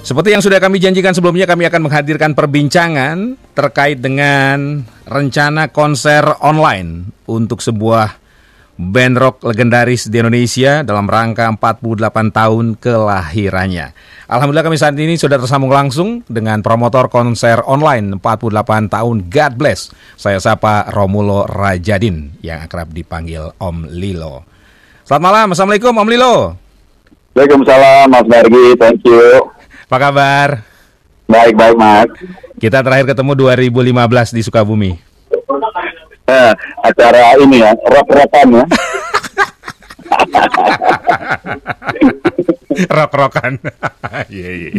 Seperti yang sudah kami janjikan sebelumnya, kami akan menghadirkan perbincangan terkait dengan rencana konser online untuk sebuah band rock legendaris di Indonesia dalam rangka 48 tahun kelahirannya. Alhamdulillah kami saat ini sudah tersambung langsung dengan promotor konser online 48 tahun God Bless. Saya sapa Romulo Rajadin yang akrab dipanggil Om Lilo. Selamat malam, Assalamualaikum Om Lilo. Waalaikumsalam Mas Margi, thank you. Apa kabar? Baik Mas. Kita terakhir ketemu 2015 di Sukabumi. Acara ini ya, rock-rockan ya. Rock-rockan. Iya.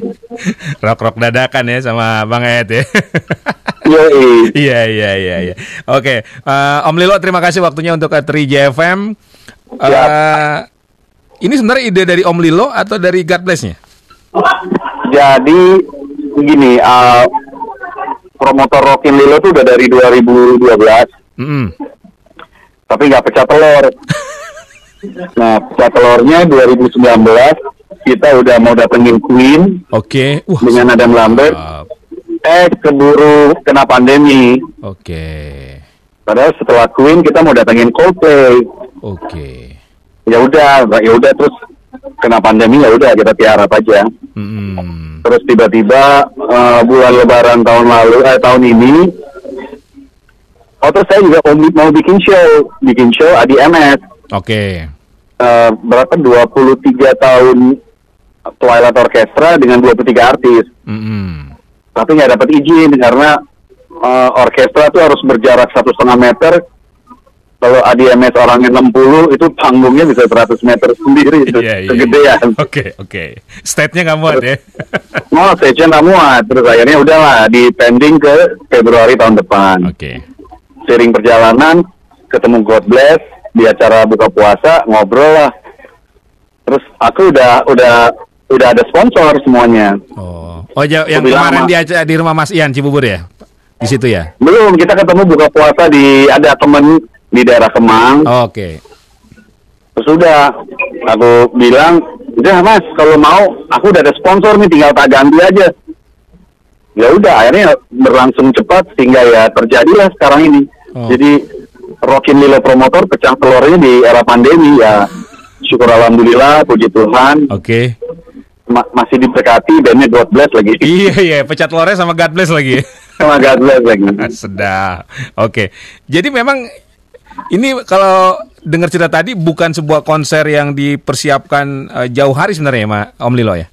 Rock-rock dadakan ya sama Bang Ed ya. Iya. Oke, Om Lilo terima kasih waktunya untuk 3JFM. Ini sebenarnya ide dari Om Lilo atau dari God Bless-nya? Jadi begini, promotor Rockin Lilo tuh udah dari 2012. Tapi nggak pecah telur. Nah, pecah telurnya 2019 kita udah mau datengin Queen. Oke. Dengan Adam Lambert. Keburu kena pandemi. Oke. Padahal setelah Queen kita mau datengin Coldplay. Oke. Ya udah terus kena pandemi, ya udah kita tiarap aja. Terus tiba-tiba bulan Lebaran tahun ini, terus saya juga mau bikin show ADMS. Oke. Berapa 23 tahun Twilight Orchestra dengan 23 artis. Tapi nggak dapat izin karena orkestra tuh harus berjarak 1,5 meter. Kalau ADMS orangnya 60, itu panggungnya bisa 100 meter sendiri, itu kegedean. Oke. Stage-nya nggak muat ya? Stage-nya nggak muat. Terus akhirnya udahlah, di-pending ke Februari tahun depan. Oke. Sering perjalanan, ketemu God Bless, di acara buka puasa, ngobrol lah. Terus aku udah ada sponsor semuanya. Yang kemarin di rumah Mas Ian Cibubur ya? Di situ ya? Belum, kita ketemu buka puasa ada temen di daerah Kemang. Oke. Terus udah, aku bilang, udah Mas, kalau mau, aku udah ada sponsor nih, tinggal tak ganti aja. Ya udah, akhirnya berlangsung cepat sehingga ya terjadilah sekarang ini. Jadi Rockin Lilo promotor pecah telurnya di era pandemi ya. Syukur alhamdulillah, puji Tuhan. Oke. Masih diberkati, bandnya God Bless lagi. Iya, pecah telurnya sama God Bless lagi. Sama God Bless lagi. Sedap. Oke. Jadi memang ini kalau dengar cerita tadi bukan sebuah konser yang dipersiapkan jauh hari sebenarnya Om Lilo ya?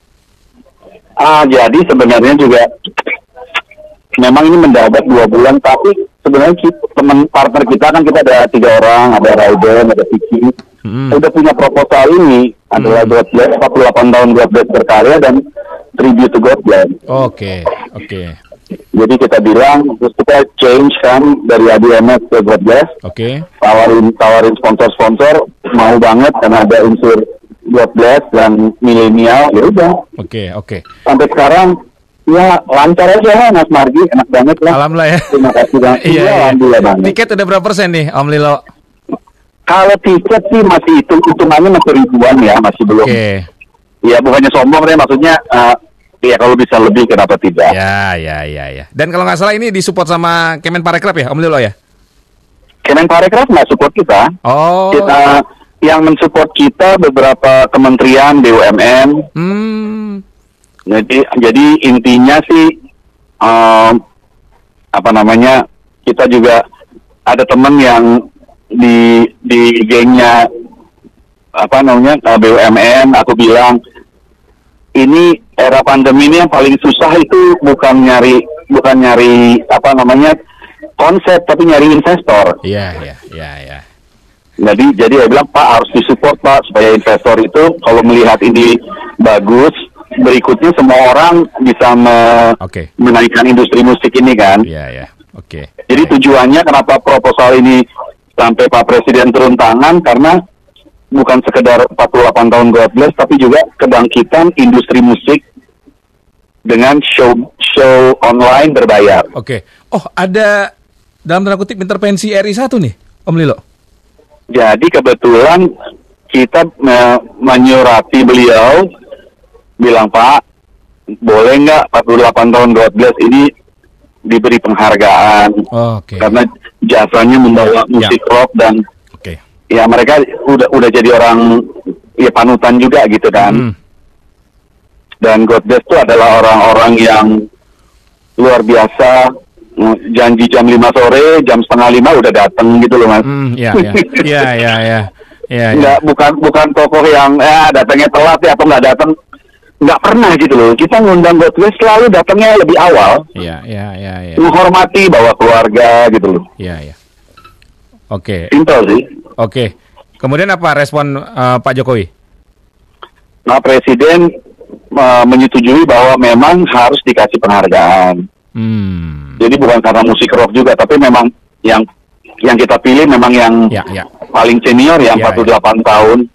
Jadi sebenarnya juga memang ini mendadak 2 bulan, tapi sebenarnya teman partner kita kan kita ada 3 orang, ada Raiden, ada Vicky. Udah punya proposal ini adalah God Bless 48 tahun God Bless berkarya dan tribute to God Bless. Oke. Jadi kita bilang, terus kita change kan dari ADMS ke God Bless. Oke. Tawarin sponsor mau banget karena ada unsur God Bless dan milenial, ya udah. Oke. Sampai sekarang ya lancar aja Mas Margi, enak banget lah. Alhamdulillah ya. Terima kasih banget. Iya. Alhamdulillah banget. Tiket udah berapa persen nih Om Lilo? Kalau tiket sih masih hitungannya masih ribuan ya, masih belum. Oke. Ya bukannya sombong deh, maksudnya ya kalau bisa lebih kenapa tidak. Ya. Dan kalau nggak salah ini disupport sama Kemenparekraf ya Om Lilo ya? Kemenparekraf nggak support kita. Kita yang mensupport kita beberapa kementerian BUMN. Jadi intinya sih kita juga ada teman yang di gengnya BUMN. Aku bilang ini era pandemi ini yang paling susah itu bukan nyari konsep, tapi nyari investor. Iya. Jadi dia bilang, Pak harus disupport Pak supaya investor itu kalau melihat ini bagus, berikutnya semua orang bisa menaikkan industri musik ini kan. Iya. Oke. Jadi tujuannya kenapa proposal ini sampai Pak Presiden turun tangan, karena bukan sekedar 48 tahun God Bless, tapi juga kebangkitan industri musik dengan show online berbayar. Oke. Ada dalam tanda kutip intervensi RI1 nih, Om Lilo? Jadi kebetulan kita menyurati beliau, bilang Pak, boleh nggak 48 tahun God Bless ini diberi penghargaan karena jasanya membawa musik rock dan ya mereka udah jadi orang ya panutan juga gitu kan. Dan God Bless itu adalah orang-orang yang luar biasa, janji jam 5 sore, jam setengah 5 udah datang gitu loh Mas. Nggak, bukan tokoh yang datangnya telat ya atau nggak datang. Nggak pernah gitu loh. Kita ngundang God Bless selalu datangnya lebih awal. Menghormati bawa keluarga gitu loh. Simpel sih. Kemudian apa respon Pak Jokowi? Nah, Presiden menyetujui bahwa memang harus dikasih penghargaan. Jadi bukan karena musik rock juga, tapi memang yang kita pilih memang yang paling senior ya 48 tahun.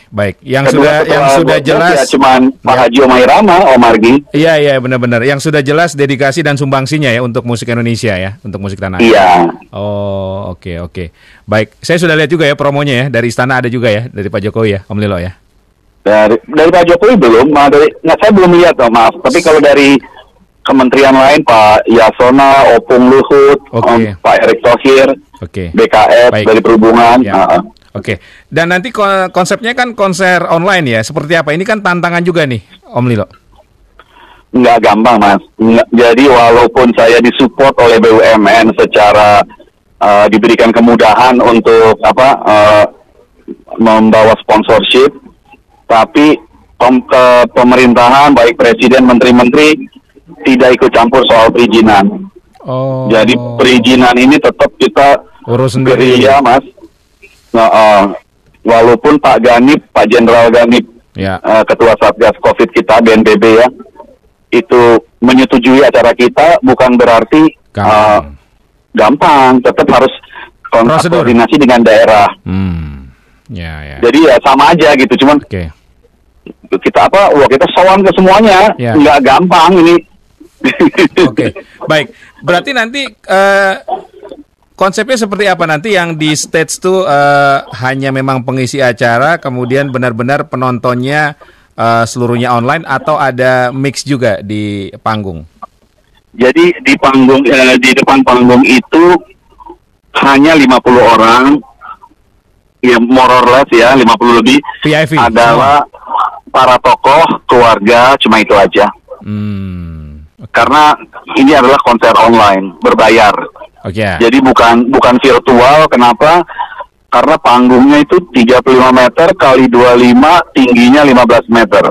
Baik. Yang sudah jelas ya cuman Pak Haji Omairama, Omargi. Iya, benar-benar. Yang sudah jelas dedikasi dan sumbangsinya ya untuk musik Indonesia ya, untuk musik tanah air. Iya. Oh, oke. Baik. Saya sudah lihat juga ya promonya ya, dari istana ada juga ya, dari Pak Jokowi ya, Om Lilo ya. Dari Pak Jokowi belum, saya belum lihat maaf. Tapi kalau dari kementerian lain Pak Yasona, Opung Luhut, Pak Erick Thohir, BKF dari Perhubungan. Dan nanti konsepnya kan konser online ya, seperti apa? Ini kan tantangan juga nih, Om Lilo. Nggak gampang, Mas. Jadi walaupun saya disupport oleh BUMN secara diberikan kemudahan untuk membawa sponsorship, tapi pemerintahan baik presiden, menteri-menteri tidak ikut campur soal perizinan. Jadi perizinan ini tetap kita urus sendiri ya, Mas. Walaupun Pak Jenderal Ganip, Ketua Satgas COVID kita BNPB ya, itu menyetujui acara kita, bukan berarti gampang. Tetap harus koordinasi dengan daerah. Jadi ya sama aja gitu, cuman kita kita sowan ke semuanya, nggak gampang ini. Baik. Berarti nanti konsepnya seperti apa nanti yang di stage tuh hanya memang pengisi acara, kemudian benar-benar penontonnya seluruhnya online atau ada mix juga di panggung? Jadi di panggung di depan panggung itu hanya 50 orang, ya more or less ya 50 lebih. VIP adalah para tokoh, keluarga, cuma itu aja. Karena ini adalah konser online berbayar. Jadi bukan virtual. Kenapa? Karena panggungnya itu 35 meter kali 25, tingginya 15 meter.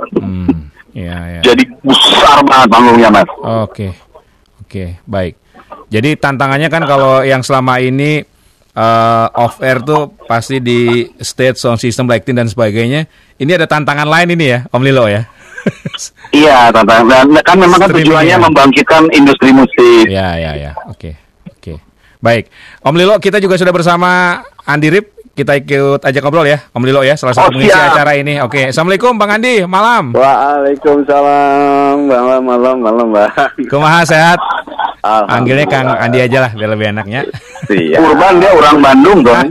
Jadi besar banget panggungnya, Mas. Oke, baik. Jadi tantangannya kan kalau yang selama ini off air tuh pasti di stage, sound system, lighting dan sebagainya. Ini ada tantangan lain ini ya, Om Lilo ya. Iya, tantangan. Kan memang kan tujuannya membangkitkan industri musik. Ya. Oke. Baik, Om Lilo, kita juga sudah bersama Andi Rip. Kita ikut ajak ngobrol ya, Om Lilo ya, salah satu pengisi acara ini. Assalamualaikum Bang Andi, malam. Waalaikumsalam, malam Bang. Kumaha, sehat? Panggilnya Kang Andi aja lah, biar lebih enaknya. Urban, dia orang Bandung dong.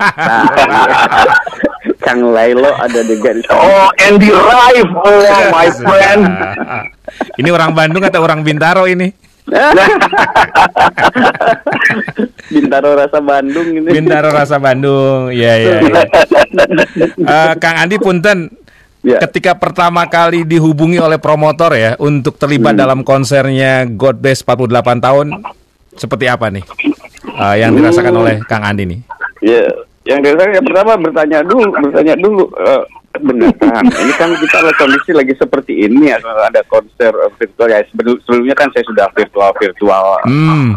Kang Lailo ada juga di sana. Oh, Andy Rife, my friend. Ini orang Bandung atau orang Bintaro ini? Bintaro rasa Bandung ini. Bintaro rasa Bandung, ya. Kang Andi punten, ketika pertama kali dihubungi oleh promotor ya untuk terlibat dalam konsernya God Bless 48 tahun, seperti apa nih yang dirasakan oleh Kang Andi nih? Yang dirasakan yang pertama bertanya dulu. Benar kan? Ini kan kita kondisi lagi seperti ini ya, ada konser virtual ya. Sebelumnya kan saya sudah virtual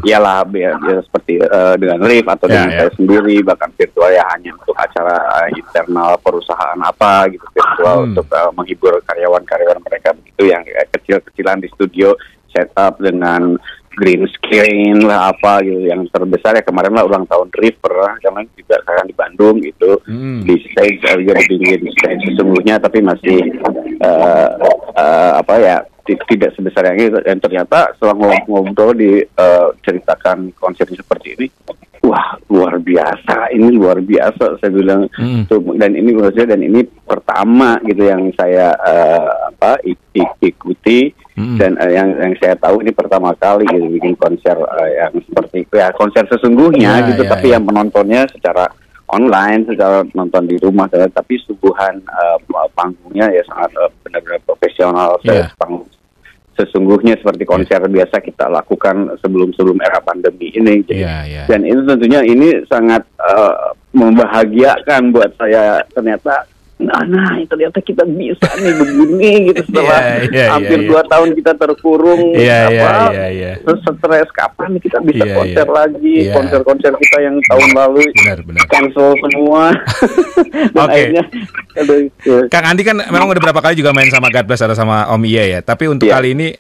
iyalah ya, seperti dengan Live atau dengan saya sendiri, bahkan virtual ya hanya untuk acara internal perusahaan apa gitu, virtual untuk menghibur karyawan mereka begitu yang kecil-kecilan di studio, setup dengan green screen lah apa gitu. Yang terbesar ya kemarin lah ulang tahun River, karena juga sekarang di Bandung gitu, di stage juga di stage sesungguhnya, tapi masih tidak sebesar yang itu. Dan ternyata setelah ngobrol ceritakan konsepnya seperti ini, wah luar biasa saya bilang. Dan ini pertama gitu yang saya ikuti Dan yang saya tahu ini pertama kali gitu, bikin konser yang seperti itu ya, konser sesungguhnya gitu, tapi yang menontonnya secara online, secara nonton di rumah, tapi suguhan panggungnya ya sangat benar-benar profesional. Panggung sesungguhnya seperti konser biasa kita lakukan sebelum era pandemi ini. Jadi, dan itu tentunya ini sangat membahagiakan buat saya. Ternyata ternyata kita bisa nih begini gitu setelah hampir 2 tahun kita terkurung, stres, kapan kita bisa konser lagi, konser-konser kita yang tahun lalu cancel semua. Dan akhirnya, Kang Andi kan memang udah berapa kali juga main sama God Bless atau sama Om Iye ya, tapi untuk kali ini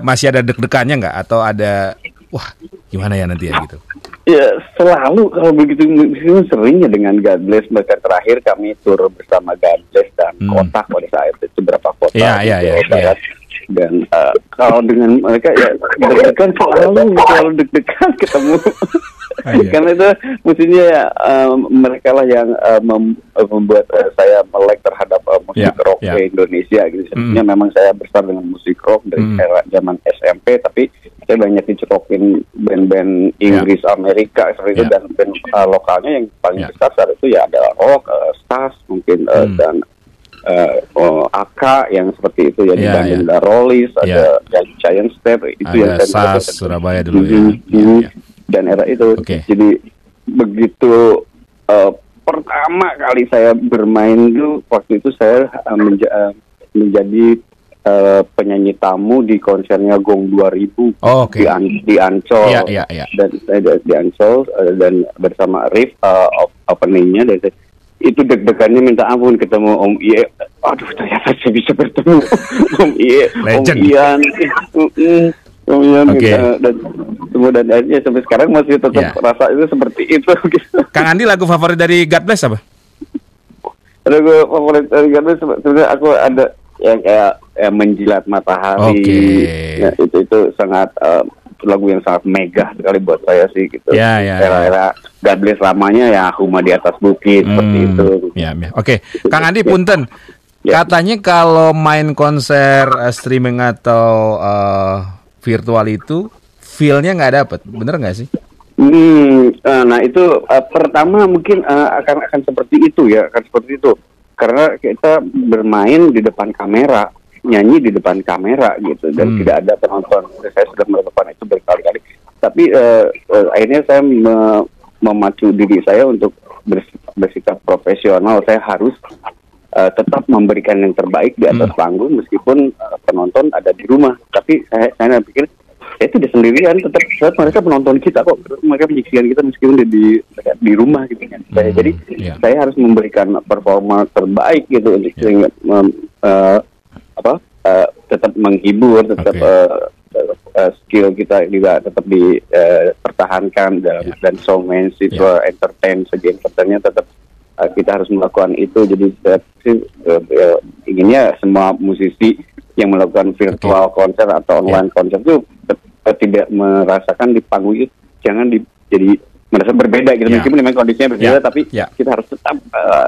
masih ada deg-degannya nggak, atau ada wah gimana ya nanti ya gitu? Ya selalu kalau begitu seringnya dengan God Bless. Bahkan terakhir kami tur bersama God Bless dan Kotak pada saat itu beberapa kota. Dan kalau dengan mereka ya deg-degan, selalu deg-degan ketemu. Karena itu mestinya mereka lah yang membuat saya melek terhadap musik rock di Indonesia gitu. Sebenarnya memang saya besar dengan musik rock dari era zaman SMP, tapi saya banyak dicekokin band-band Inggris, Amerika seperti itu, dan band lokalnya yang paling besar saat itu ya ada rock, Stas mungkin, dan AK yang seperti itu ya, di Bandung ada Rollies, ada Giant Step, itu yang saya SAS Surabaya dulu dan era itu. Jadi begitu pertama kali saya bermain dulu, waktu itu saya menjadi penyanyi tamu di konsernya Gong 2000 di Ancol. Dan saya di Ancol dan bersama Riff openingnya, dan itu deg-degannya minta ampun ketemu Om Iye. Aduh, ternyata saya bisa bertemu Om Iye, Om Ian, Om Ian, dan akhirnya sampai sekarang masih tetap rasa itu seperti itu. Kang Andi, lagu favorit dari God Bless apa? Lagu favorit dari God Bless sebenarnya aku ada yang kayak Menjilat Matahari. Ya, itu sangat lagu yang sangat mega sekali buat saya sih gitu. Era-era God Bless lamanya ya Huma di Atas Bukit seperti itu. Kang Andi, punten. Katanya kalau main konser streaming atau virtual itu feel-nya nggak dapet, bener nggak sih? Nah itu pertama mungkin akan seperti itu ya, karena kita bermain di depan kamera, nyanyi di depan kamera gitu, dan tidak ada penonton. Saya sudah melakukan itu berkali-kali, tapi akhirnya saya memacu diri saya untuk bersikap profesional. Saya harus tetap memberikan yang terbaik di atas panggung meskipun penonton ada di rumah. Tapi saya pikir saya tidak sendirian, tetap mereka penonton kita kok, mereka menyaksikan kita meskipun di rumah gitu kan. Jadi saya harus memberikan performa terbaik gitu untuk tetap menghibur, tetap skill kita juga tetap dipertahankan, dan showmanship, entertain, segi entertainnya tetap kita harus melakukan itu. Jadi saya inginnya semua musisi yang melakukan virtual konser atau online konser itu tidak merasakan di panggung itu, jangan jadi merasa berbeda gitu. Meskipun memang kondisinya berbeda, tapi kita harus tetap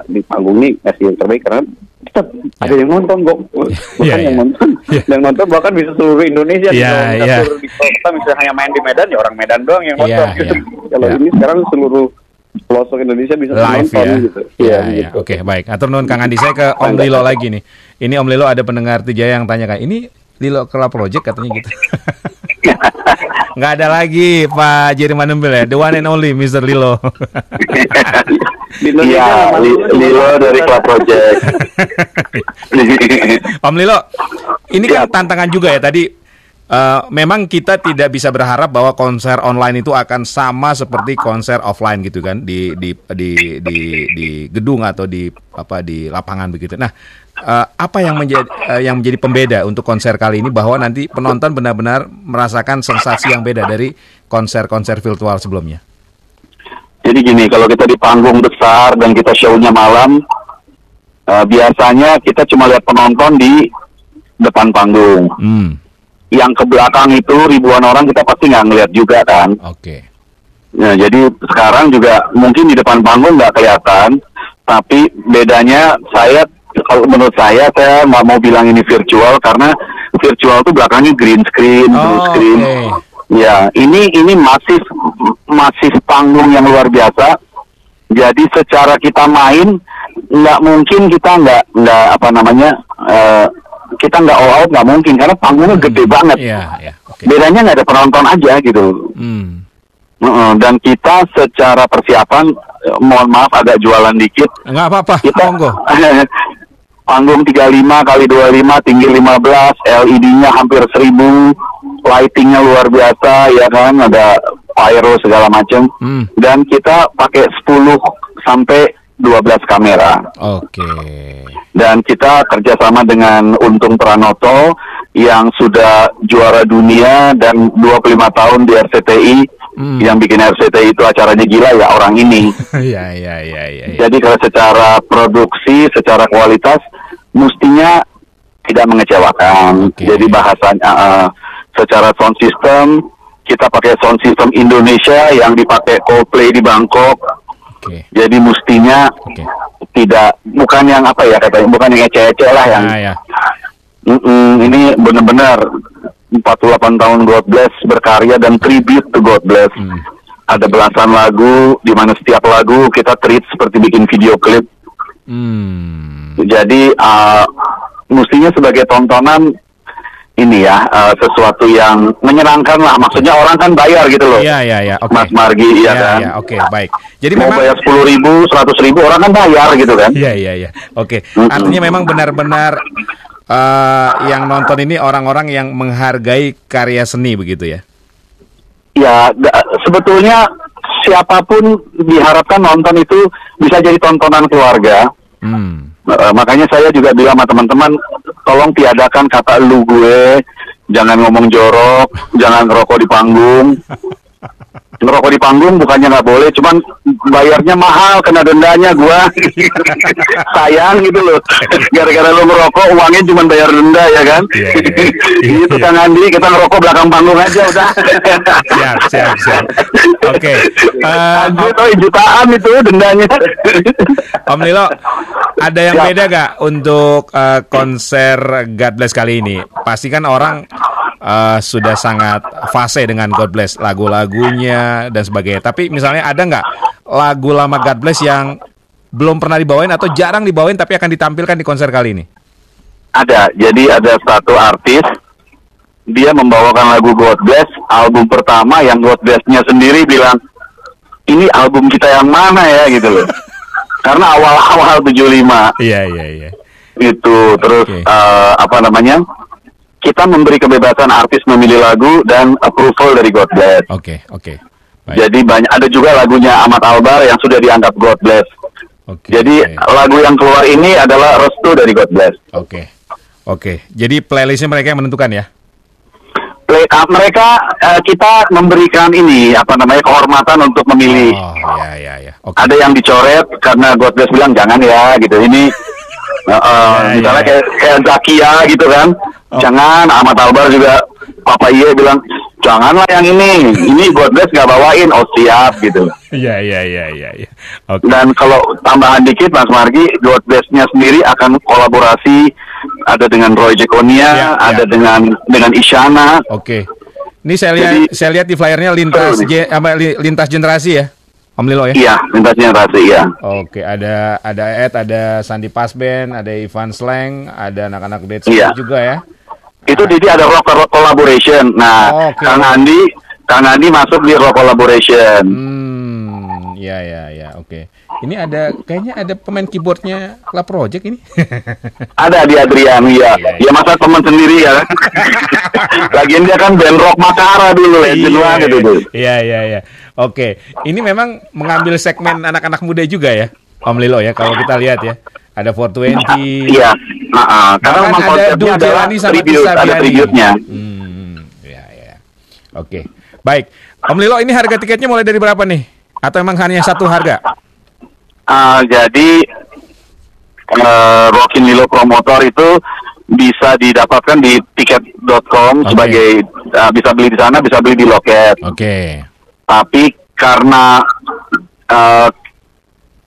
di panggung ini kasih yang terbaik, karena tetap ada yang nonton kok, bukan yang nonton, yang nonton bahkan bisa seluruh Indonesia. Di kota misalnya hanya main di Medan, ya orang Medan doang yang nonton gitu. Kalau ini sekarang seluruh pelosok Indonesia bisa nonton gitu. Oke, baik. Atur nuhun Kang Andi. Saya ke Om Lilo lagi nih. Ini Om Lilo, ada pendengar Tijaya yang tanyakan, ini Lilo Club Project katanya gitu. Nggak ada lagi Pak Jerry Manembel ya, the one and only Mr. Lilo. Iya, Lilo dari Club Project. Om Lilo, ini kan tantangan juga ya tadi. Memang kita tidak bisa berharap bahwa konser online itu akan sama seperti konser offline gitu kan, di gedung atau di lapangan begitu. Nah, apa yang menjadi pembeda untuk konser kali ini, bahwa nanti penonton benar-benar merasakan sensasi yang beda dari konser-konser virtual sebelumnya? Jadi gini, kalau kita di panggung besar dan kita show-nya malam, biasanya kita cuma lihat penonton di depan panggung. Yang ke belakang itu ribuan orang kita pasti nggak ngeliat juga kan. Nah, jadi sekarang juga mungkin di depan panggung nggak kelihatan, tapi bedanya kalau menurut saya mau bilang ini virtual karena virtual tuh belakangnya green screen, blue screen. Ya, ini masif panggung yang luar biasa. Jadi secara kita main nggak mungkin kita nggak kita nggak all out, nggak mungkin karena panggungnya gede banget. Bedanya nggak ada penonton aja gitu. Dan kita secara persiapan, mohon maaf agak jualan dikit. Nggak apa-apa. Kita monggo. Panggung 35 kali 25 tinggi 15, LED-nya hampir 1000, lightingnya luar biasa ya kan, ada pyro segala macam. Dan kita pakai 10 sampai 12 kamera. Dan kita kerjasama dengan Untung Pranoto yang sudah juara dunia dan 25 tahun di RCTI. Yang bikin RCTI itu acaranya gila ya orang ini. Jadi kalau secara produksi, secara kualitas mestinya tidak mengecewakan. Jadi bahasanya secara sound system kita pakai sound system Indonesia yang dipakai Coldplay di Bangkok. Jadi mestinya tidak, bukan yang bukan yang ece-ece lah yang. Ini benar-benar 48 tahun God Bless berkarya dan tribute to God Bless. Ada belasan lagu, di mana setiap lagu kita treat seperti bikin video klip. Jadi mestinya sebagai tontonan ini ya, sesuatu yang menyenangkan lah. Maksudnya orang kan bayar gitu loh. Mas Margi, kan. Baik. Jadi mau memang bayar 10.000, 100.000 orang kan bayar gitu kan. Artinya memang benar-benar yang nonton ini orang-orang yang menghargai karya seni begitu ya? Ya, sebetulnya siapapun diharapkan nonton itu bisa jadi tontonan keluarga. Makanya saya juga bilang sama teman-teman, tolong tiadakan kata lu gue, jangan ngomong jorok, jangan ngerokok di panggung. Ngerokok di panggung bukannya nggak boleh, cuman bayarnya mahal, kena dendanya gua. Sayang gitu loh. Gara-gara lo ngerokok, uangnya cuma bayar denda ya kan. Itu Kang Andi, kita ngerokok belakang panggung aja udah. Siap. Jutaan itu dendanya. Om Lilo, ada yang beda gak untuk konser God Bless kali ini? Pasti kan orang sudah sangat fase dengan God Bless, lagu-lagunya dan sebagainya. Tapi misalnya ada nggak lagu lama God Bless yang belum pernah dibawain atau jarang dibawain tapi akan ditampilkan di konser kali ini? Ada. Jadi ada satu artis, dia membawakan lagu God Bless, album pertama yang God Bless-nya sendiri bilang, ini album kita yang mana ya gitu loh. Karena awal-awal 75. Iya. Itu terus kita memberi kebebasan artis memilih lagu dan approval dari God Bless. Oke. Jadi ada juga lagunya Ahmad Albar yang sudah dianggap God Bless. Jadi lagu yang keluar ini adalah restu dari God Bless. Oke. Jadi playlistnya mereka yang menentukan ya? Kita memberikan kehormatan untuk memilih. Ada yang dicoret karena God Bless bilang jangan ya gitu. Ini misalnya kayak Zakia gitu kan. Jangan. Ahmad Albar juga Papa Iye bilang janganlah yang ini God Bless nggak bawain. Oh siap gitu. Iya. Dan kalau tambahan dikit Mas Margi, God Bless-nya sendiri akan kolaborasi, ada dengan Roy Jekonia, ada dengan Isyana. Ini saya lihat di flyernya lintas generasi ya, Om Lilo ya? Iya, lintas generasi ya. Ada Ed, ada Sandi Pasben, ada Ivan Sleng, ada anak-anak Dead juga ya. Itu jadi ada rock collaboration. Nah, Kang Andi masuk di rock collaboration. Iya. Ini kayaknya ada pemain keyboardnya La Project ini. Ada di Adrian, ya. Ya masa teman sendiri ya. Lagian dia kan band rock Makara dulu, legend banget itu. Iya. Ini memang mengambil segmen anak-anak muda juga ya, Om Lilo ya, kalau kita lihat ya. Ada 420. Iya. Karena memang konsepnya adalah ada tribute-nya. Iya. Baik. Om Lilo, ini harga tiketnya mulai dari berapa nih? Atau emang hanya satu harga? Jadi Rockin Lilo Promotor itu bisa didapatkan di tiket.com sebagai bisa beli di sana, bisa beli di loket. Tapi karena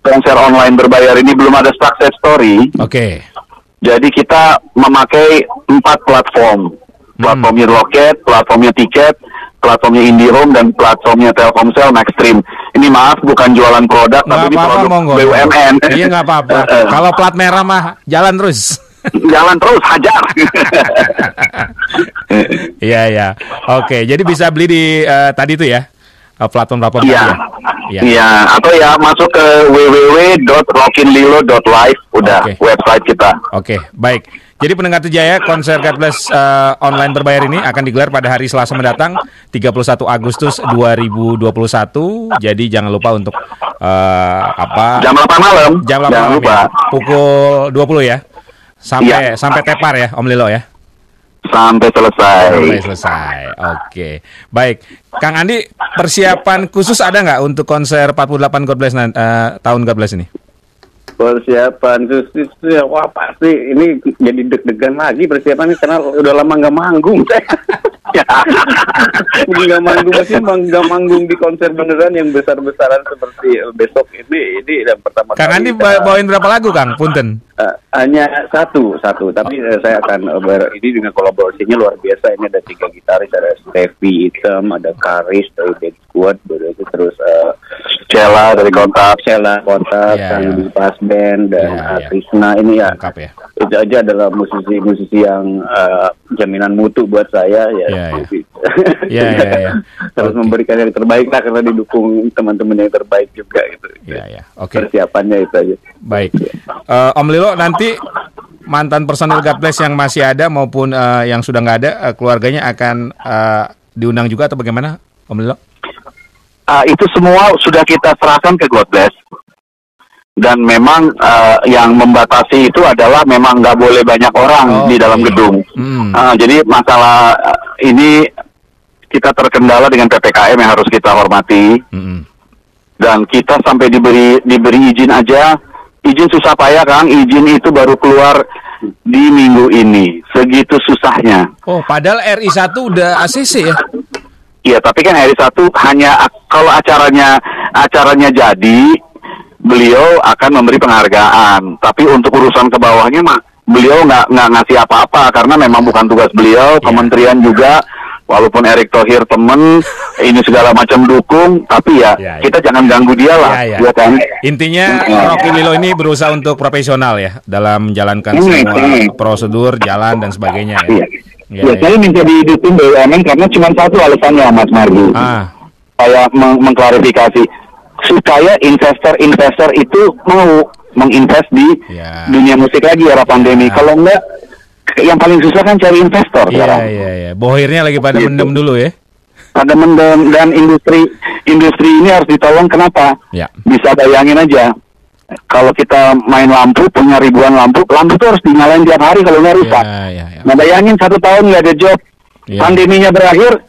konser online berbayar ini belum ada success story. Jadi kita memakai 4 platform. Platformnya Rocket, platformnya Tiket, platformnya IndiHome, dan platformnya Telkomsel Maxstream. Ini maaf bukan jualan produk, tapi ini produk BUMN. Iya nggak apa-apa. Kalau plat merah mah jalan terus. Jalan terus, hajar. Iya. Oke, jadi bisa beli di tadi itu ya, platform-platform Iya. tadi ya? Iya, atau ya masuk ke www.rockinlilo.live, udah website kita. Oke, baik. Jadi pendengar Trijaya, konser God Bless online berbayar ini akan digelar pada hari Selasa mendatang 31 Agustus 2021. Jadi jangan lupa untuk jam 8 malam. Jam 8 malam ya. Pukul 20 ya. Sampai tepar ya Om Lilo ya. Sampai selesai. Oke. Baik. Kang Andi, persiapan khusus ada nggak untuk konser 48 God Bless tahun God Bless ini? Persiapan khusus ya, wah pasti ini jadi deg-degan lagi persiapannya karena udah lama nggak manggung. Nggak manggung di konser beneran yang besar-besaran seperti besok ini yang pertama Kang kali. Andi bawain berapa lagu Kang? Punten. Hanya satu, tapi saya akan ini dengan kolaborasinya luar biasa. Ini ada 3 gitaris, ada Stevie Item, ada Karis dari Dead Squad, terus Cella dari Kontak, Kang di Pas Band, dan Krishna ini ya. Lengkap ya. Itu aja adalah musisi-musisi yang jaminan mutu buat saya ya. Iya. Harus memberikan yang terbaik lah karena didukung teman-teman yang terbaik juga gitu. Iya. Oke. Persiapannya itu aja. Baik. Om Lilo, nanti mantan personil God Bless yang masih ada maupun yang sudah nggak ada, keluarganya akan diundang juga atau bagaimana, Om Lilo? Itu semua sudah kita serahkan ke God Bless. Dan memang yang membatasi itu adalah memang nggak boleh banyak orang di dalam gedung. Jadi masalah ini kita terkendala dengan PPKM yang harus kita hormati. Dan kita sampai diberi izin aja. Izin susah payah Kang, izin itu baru keluar di minggu ini. Segitu susahnya. Oh, padahal RI1 udah ACC ya? Iya, tapi kan RI1 hanya kalau acaranya jadi, beliau akan memberi penghargaan. Tapi untuk urusan ke bawahnya mah beliau nggak ngasih apa-apa karena memang bukan tugas beliau. Kementerian juga, walaupun Erick Thohir temen, ini segala macam dukung, tapi kita jangan ganggu dia lah. Ya kan? Intinya Rocky Lilo ini berusaha untuk profesional ya dalam menjalankan semua prosedur, jalan dan sebagainya ya. Saya minta didukung BUMN karena cuma satu alasannya, Mas Margi. Saya mengklarifikasi supaya investor itu mau menginvest di dunia musik lagi era pandemi. Kalau enggak, yang paling susah kan cari investor sekarang. Iya. Bohirnya lagi pada mendem dulu ya. Pada mendem, dan industri ini harus ditolong. Kenapa? Bisa bayangin aja. Kalau kita main lampu, punya ribuan lampu itu harus dinyalain tiap hari kalau nggak rusak. Nah bayangin 1 tahun nggak ada job, pandeminya berakhir,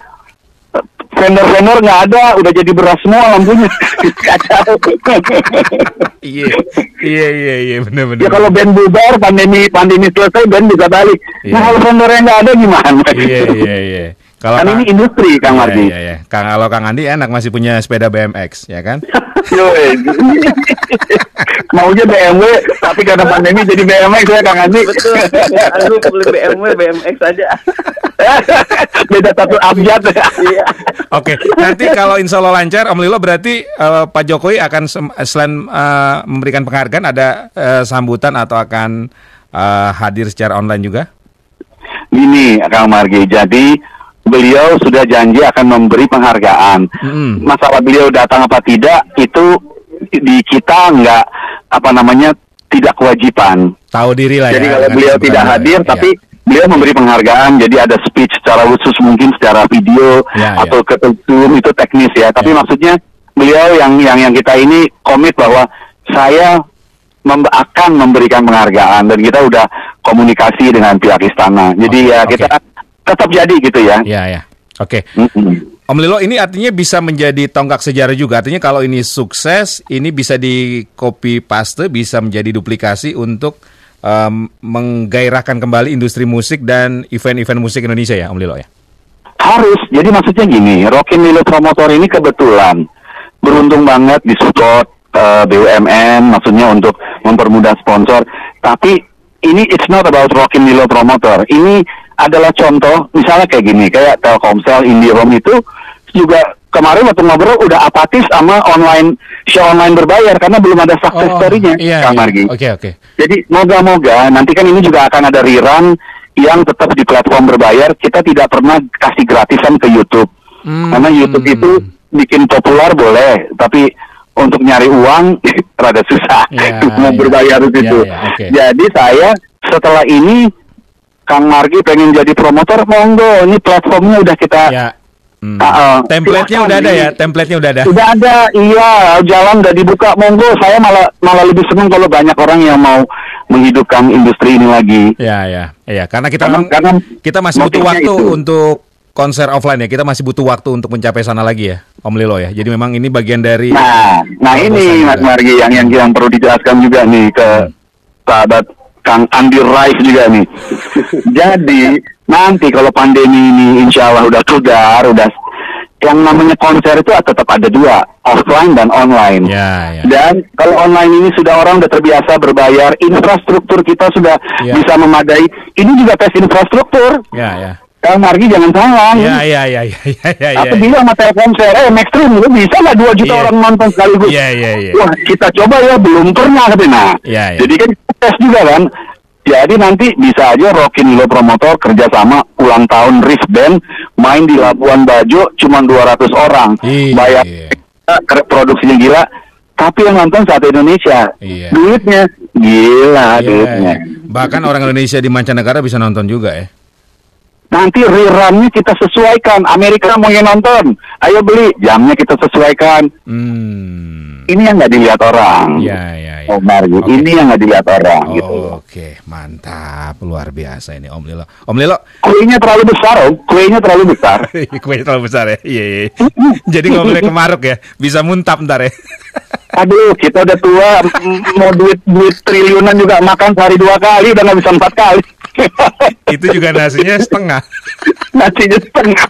vendor nggak ada, udah jadi beras semua lampunya. Kacau. Iya, benar. Ya kalau band bubar, pandemi selesai, band bisa balik. Nah kalau vendornya nggak ada gimana? Iya. Kan ini industri, Kang Mardi. Iya. Kalau Kang Andi enak masih punya sepeda BMX, ya kan? Maunya BMW, tapi karena pandemi jadi BMX ya, Kang Andi. Betul. Aku beli BMW, BMX aja. Beda 1 abjad. Iya. Oke, nanti kalau insya Allah lancar, Om Lilo, berarti Pak Jokowi akan selain memberikan penghargaan, ada sambutan atau akan hadir secara online juga? Gini, Kang Margi, jadi beliau sudah janji akan memberi penghargaan. Masalah beliau datang apa tidak itu di kita nggak tidak kewajiban. Tahu diri lah. Jadi kalau beliau tidak hadir, tapi beliau memberi penghargaan. Jadi ada speech secara khusus, mungkin secara video atau ke Zoom, itu teknis ya. Tapi maksudnya beliau yang kita ini komit bahwa saya akan memberikan penghargaan, dan kita udah komunikasi dengan pihak istana. Jadi kita tetap jadi gitu ya. Iya. Oke. Om Lilo, ini artinya bisa menjadi tonggak sejarah juga. Artinya kalau ini sukses, ini bisa di copy paste, bisa menjadi duplikasi untuk menggairahkan kembali industri musik dan event-event musik Indonesia ya, Om Lilo ya? Harus. Jadi maksudnya gini, Rockin Lilo Promotor ini kebetulan beruntung banget disupport BUMN, maksudnya untuk mempermudah sponsor. Tapi ini it's not about Rockin Lilo promotor. Ini adalah contoh, misalnya kayak gini, kayak Telkomsel, IndiHome itu juga kemarin waktu ngobrol udah apatis sama show online berbayar karena belum ada success story-nya, Kang Margi. Oke. Jadi moga-moga nanti kan ini juga akan ada rerun yang tetap di platform berbayar. Kita tidak pernah kasih gratisan ke YouTube. Karena YouTube itu bikin populer boleh, tapi untuk nyari uang rada susah. Mau berbayar itu. Okay. Jadi saya setelah ini Kang Margi pengen jadi promotor, monggo, ini platformnya udah kita template-nya udah ada ya? Template-nya udah ada? Udah ada, iya, jalan udah dibuka, monggo. Saya malah lebih senang kalau banyak orang yang mau menghidupkan industri ini lagi. Iya, karena kita masih butuh waktu untuk konser offline ya. Kita masih butuh waktu untuk mencapai sana lagi ya, Om Lilo ya. Jadi memang ini bagian dari Nah ini Mas Margi yang perlu dijelaskan juga nih ke sahabat Kang Andi Rais juga nih. Jadi nanti kalau pandemi ini insya Allah udah kelar, udah yang namanya konser itu tetap ada dua, offline dan online. Dan kalau online ini orang udah terbiasa berbayar, infrastruktur kita sudah bisa memadai. Ini juga tes infrastruktur. Kang Margi jangan salah. Aku bilang sama Telkomsel, Maxstream lu bisa nggak 2 juta orang nonton sekaligus? Wah, kita coba ya, belum pernah katanya. Jadi kan tes juga kan. Jadi nanti bisa aja Rockin Lilo promotor kerjasama ulang tahun Riff Band main di Labuan Bajo cuma 200 orang. Bayar produksinya gila, tapi yang nonton satu Indonesia. Duitnya gila, duitnya. Bahkan orang Indonesia di mancanegara bisa nonton juga ya. Nanti rerunnya kita sesuaikan. Amerika mau yang nonton, ayo beli, jamnya kita sesuaikan. Ini yang nggak dilihat orang. Om Margi, ini yang nggak dilihat orang. Oke, mantap, luar biasa ini Om Lilo. Om Lilo, kuenya terlalu besar, Om. Kuenya terlalu besar. Kuenya terlalu besar ya. Iya. Jadi nggak boleh kemaruk ya, bisa muntap ntar ya. Aduh, kita udah tua, mau duit triliunan juga makan sehari 2 kali, udah nggak bisa 4 kali. Itu juga nasinya setengah. Nasinya setengah.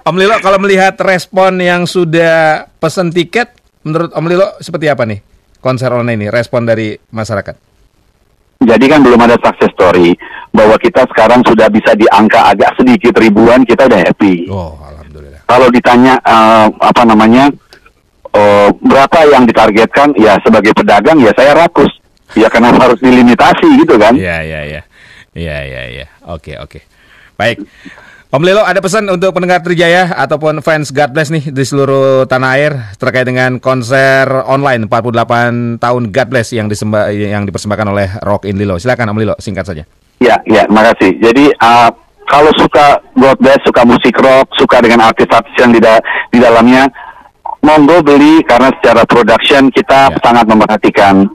Om Lilo, kalau melihat respon yang sudah pesan tiket, menurut Om Lilo seperti apa nih konser online ini, respon dari masyarakat? Jadi kan belum ada success story bahwa kita sekarang sudah bisa di angka agak sedikit ribuan, kita udah happy. Alhamdulillah. Kalau ditanya berapa yang ditargetkan, ya sebagai pedagang ya saya rakus. Ya karena harus dilimitasi gitu kan. Iya. Oke. Baik. Om Lilo, ada pesan untuk pendengar Trijaya ataupun fans God Bless nih di seluruh tanah air terkait dengan konser online 48 tahun God Bless yang dipersembahkan oleh Rockin Lilo. Silakan Om Lilo, singkat saja. Ya, makasih. Jadi kalau suka God Bless, suka musik rock, suka dengan artis-artis yang di dalamnya, monggo beli karena secara production kita sangat memperhatikan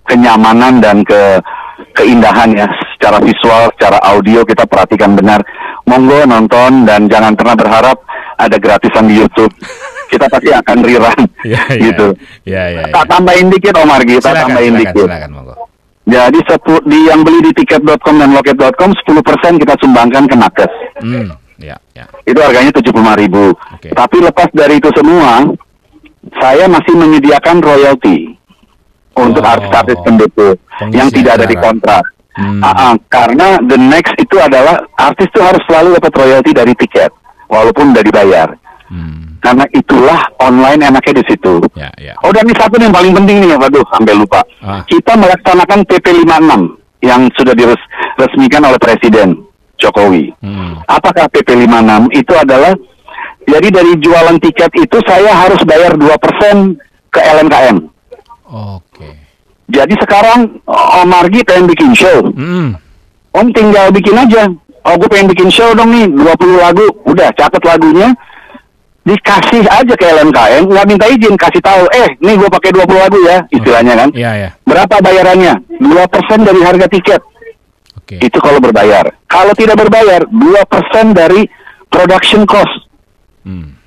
kenyamanan dan keindahan ya, secara visual, secara audio kita perhatikan benar. Monggo nonton dan jangan pernah berharap ada gratisan di YouTube. Kita pasti akan rerun gitu. Tak tambahin dikit Om Margi, tambahin dikit. Silakan, monggo. Jadi yang beli di tiket.com dan loket.com 10% kita sumbangkan ke nakes. Itu harganya 75.000. Tapi lepas dari itu semua, saya masih menyediakan royalti untuk artis-artis pendukung yang tidak ada di kontrak. Karena the next itu adalah artis itu harus selalu dapat royalti dari tiket, walaupun udah dibayar. Karena itulah online enaknya di situ. Dan ini satu yang paling penting nih, waduh, sampai lupa. Kita melaksanakan PP 56 yang sudah diresmikan oleh Presiden Jokowi. Apakah PP 56? Itu adalah, jadi dari jualan tiket itu saya harus bayar 2% ke LMKM. Jadi sekarang Om Margi pengen bikin show. Om tinggal bikin aja. Gue pengen bikin show dong nih, 20 lagu. Udah, catat lagunya, dikasih aja ke LMKM, nggak minta izin, kasih tahu, nih gue pakai 20 lagu ya, istilahnya kan. Berapa bayarannya? 2% dari harga tiket. Itu kalau berbayar. Kalau tidak berbayar, 2% dari production cost.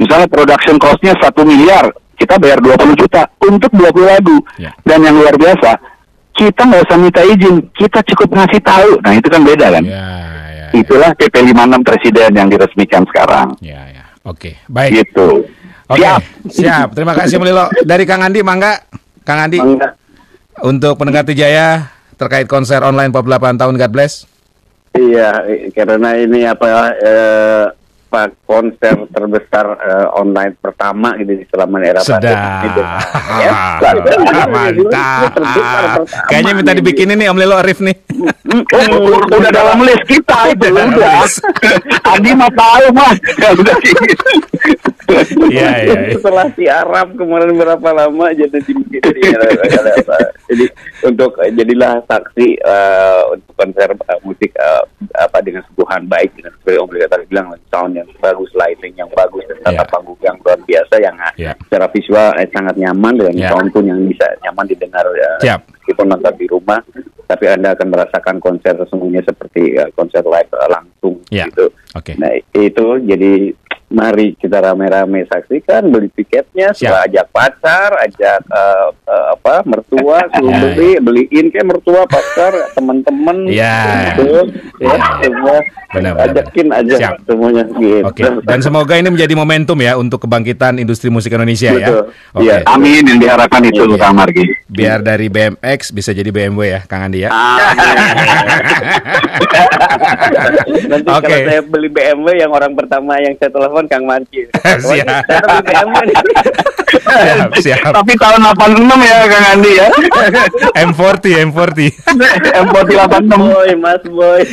Misalnya production cost-nya 1 miliar, kita bayar 20 juta untuk 20 lagu. Dan yang luar biasa, kita nggak usah minta izin, kita cukup ngasih tahu. Nah itu kan beda kan. Itulah PP 56 Presiden yang diresmikan sekarang. Baik. Gitu. Siap. Terima kasih Om Lilo. Dari Kang Andi, mangga. Kang Andi. untuk pendengar Trijaya terkait konser online 48 tahun God Bless? Iya, karena ini konser terbesar online pertama gitu selama era pandemi. Mantap. Kayaknya minta dibikinin nih Om Lilo Arif nih. Udah dalam list kita itu udah. Adi mah tahu mah. Iya. Setelah si Arab kemarin berapa lama jadi jadi jadilah saksi untuk konser musik dengan suguhan baik, dengan seperti Om Lilo tadi bilang, sound yang bagus, lighting yang bagus, dan tata panggung yang luar biasa yang secara visual sangat nyaman, dengan sound pun yang bisa nyaman didengar meskipun nonton di rumah, tapi Anda akan merasakan konser sesungguhnya seperti konser live langsung gitu. Nah itu jadi mari kita rame-rame saksikan, beli tiketnya, ajak pacar, ajak mertua, suruh beliin kayak mertua, pacar, teman-teman, semua ajakin aja semuanya gitu. Dan semoga ini menjadi momentum ya untuk kebangkitan industri musik Indonesia. Ya. Amin, yang diharapkan itu Kang Margi. Biar dari BMX bisa jadi BMW ya, Kang Andi ya. Nanti kalau saya beli BMW, yang orang pertama yang saya telepon Kang Margi. Siap. Saya beli BMW nih. Siap. Tapi tahun 86 ya Kang Andi ya. M40 86. Boy, Mas Boy.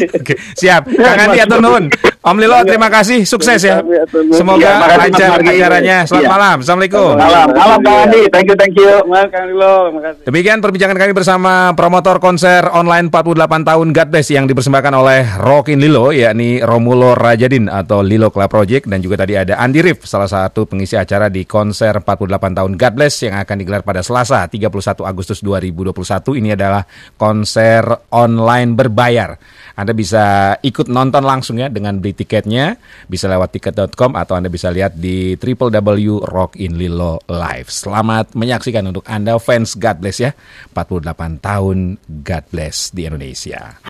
Siap. Kang Andi atur nuhun. Om Lilo terima kasih, sukses ya. Semoga lancar acaranya. Selamat malam. Assalamualaikum. Malam Kang Andi. Thank you. Kang Lilo, makasih. Demikian perbincangan kami bersama promotor konser online 48 tahun God Bless yang dipersembahkan oleh Rockin Lilo, yakni Romulo Rajadin atau Lilo Club Project, dan juga tadi ada Andi Rif, salah satu pengisi acara di konser 48 tahun God Bless yang akan digelar pada Selasa 31 Agustus 2021. Ini adalah konser online berbayar. Anda bisa ikut nonton langsung ya dengan beli tiketnya, bisa lewat tiket.com atau Anda bisa lihat di www.rockinlilo live. Selamat menyaksikan untuk Anda fans God Bless ya. 48 tahun God Bless di Indonesia.